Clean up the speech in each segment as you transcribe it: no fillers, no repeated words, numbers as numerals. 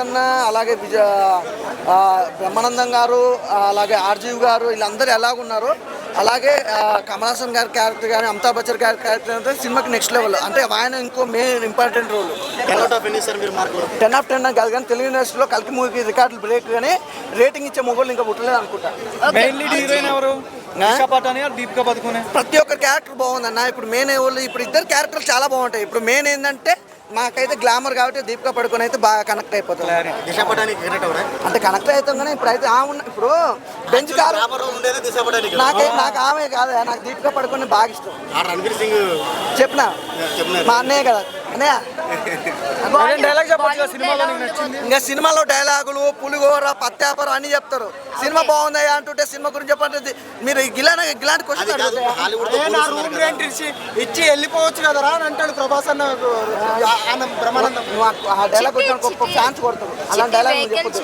అన్న అలాగే బ్రహ్మానందం గారు అలాగే ఆర్జీవ్ గారు వీళ్ళందరూ ఎలాగున్నారు అలాగే కమల్ హాసన్ గారి క్యారెక్టర్ కానీ అమితాబ్ బచ్చన్ గారి క్యారెక్టర్ అంటే సినిమాకి నెక్స్ట్ లెవెల్ అంటే ఆయన ఇంకో మెయిన్ ఇంపార్టెంట్ రోల్ 10 ఆఫ్ 10 కాదు కానీ తెలుగు ఇండస్ట్రీలో కల్కి మూవీకి రికార్డులు బ్రేక్ కానీ రేటింగ్ ఇచ్చే మొగోళ్ళు ఇంకా పుట్టలేదు అనుకుంటా. ప్రతి ఒక్క క్యారెక్టర్ బాగుందన్న. ఇప్పుడు మెయిన్ వాళ్ళు ఇప్పుడు ఇద్దరు క్యారెక్టర్లు చాలా బాగుంటాయి. ఇప్పుడు మెయిన్ ఏంటంటే మాకైతే గ్లామర్ కాబట్టి దీపికా పడుకొని అయితే బాగా కనెక్ట్ అయిపోతుంది. అంటే కనెక్ట్ అవుతాం కానీ ఇప్పుడైతే ఇప్పుడు బెంచ్ కారు నాకు ఆమె కాదు, నాకు దీపికా పడుకొని బాగా ఇష్టం. చెప్పిన మా అన్నయ్య కదా అన్నయ్య. ఇంకా సినిమాలో డైలాగులు పులిగోర పత్యాపరం అన్ని చెప్తారు. సినిమా బాగుందా అంటుంటే సినిమా గురించి చెప్పండి. మీరు ఇలాంటి క్వశ్చన్ ఇచ్చి వెళ్ళిపోవచ్చు కదరా అని అంటాడు ప్రభాస్ అన్న. ఆ డైలాగ్ ఫ్యాన్స్ కొడతారు అలాంటి డైలాగ్ చెప్పదు.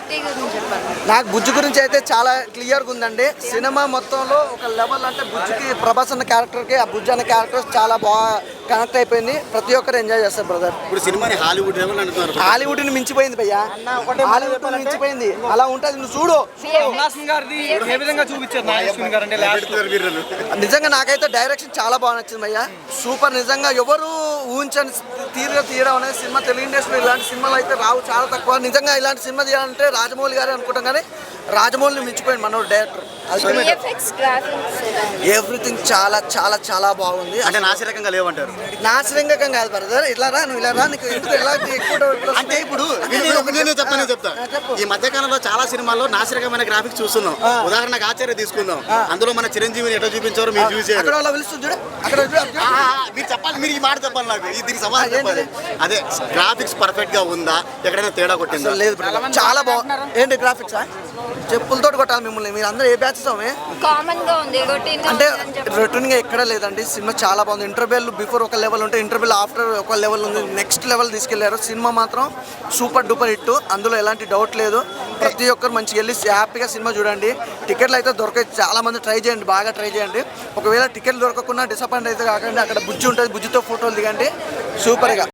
నాకు బుజ్జు గురించి అయితే చాలా క్లియర్గా ఉందండి. సినిమా మొత్తంలో ఒక లెవెల్ అంటే బుజ్జుకి ప్రభాస్ అన్న క్యారెక్టర్కి ఆ బుజ్జు అన్న క్యారెక్టర్ చాలా బాగా కనెక్ట్ అయిపోయింది. ప్రతి ఒక్కరు ఎంజాయ్ చేస్తారు బ్రదర్. ఇప్పుడు సినిమాని హాలీవుడ్ ని మించిపోయింది భయ్యా, హాలీవుడ్ మించిపోయింది. అలా ఉంటుంది నువ్వు చూడు. నిజంగా నాకైతే డైరెక్షన్ చాలా బాగా నచ్చింది భయ్యా, సూపర్. నిజంగా ఎవరు ఊహించని తీయడం అనేది సినిమా తెలుగు ఇండస్ట్రీలో ఇలాంటి సినిమాలు అయితే రావు, చాలా తక్కువ. నిజంగా ఇలాంటి సినిమా తీయాలంటే రాజమౌళి గారే అనుకుంటాం కానీ రాజమౌళిని మించిపోయింది మనోడు డైరెక్టర్. ఎవ్రీథింగ్ చాలా చాలా చాలా బాగుంది. అంటే నాసిరకంగా లేవంటారు. నాసిరకంగా కాదు బ్రదర్, ఇలా రా నువ్వు ఇలా రా, నీకు ఎందుకు ఎలా అంటే ఇప్పుడు చెప్తా. ఈ మధ్య కాలంలో చాలా సినిమాల్లో నాసిరకమైన గ్రాఫిక్స్ చూస్తున్నాం. ఉదాహరణకు ఆచార్య తీసుకుందాం, అందులో మన చిరంజీవిని ఎట్లా చూపించారో మీరు చూసి అక్కడ చూడు, అక్కడ మీరు చెప్పాలి, మీరు ఈ మాట చెప్పాలి నాకు, దీనికి సమాధానం చెప్పాలి. అదే గ్రాఫిక్స్ పర్ఫెక్ట్ గా ఉందా, ఎక్కడైనా తేడా కొట్టిందా? లేదు, చాలా బాగుంది. ఏంటి గ్రాఫిక్స్ చెప్పులతో కొట్టాలి మిమ్మల్ని. మీరు అందరూ ఏ బ్యాచ్ అంటే రొటీన్ గా ఎక్కడ లేదండి. సినిమా చాలా బాగుంది. ఇంటర్వెల్ బిఫోర్ ఒక లెవెల్ ఉంటే ఇంటర్వెల్ ఆఫ్టర్ ఒక లెవెల్ ఉంది. నెక్స్ట్ లెవెల్ తీసుకెళ్లారు. సినిమా మాత్రం సూపర్ డూపర్ హిట్, అందులో ఎలాంటి డౌట్ లేదు. ప్రతి ఒక్కరు మంచిగా వెళ్ళి హ్యాపీగా సినిమా చూడండి. టికెట్లు అయితే దొరకాయి, చాలా మంది ట్రై చేయండి, బాగా ట్రై చేయండి. ఒకవేళ టికెట్లు దొరకకుండా డిసప్పాయింట్ అయితే కాకండి, అక్కడ బుజ్జి ఉంటుంది, బుజ్జితో ఫోటోలు దిగండి సూపర్గా.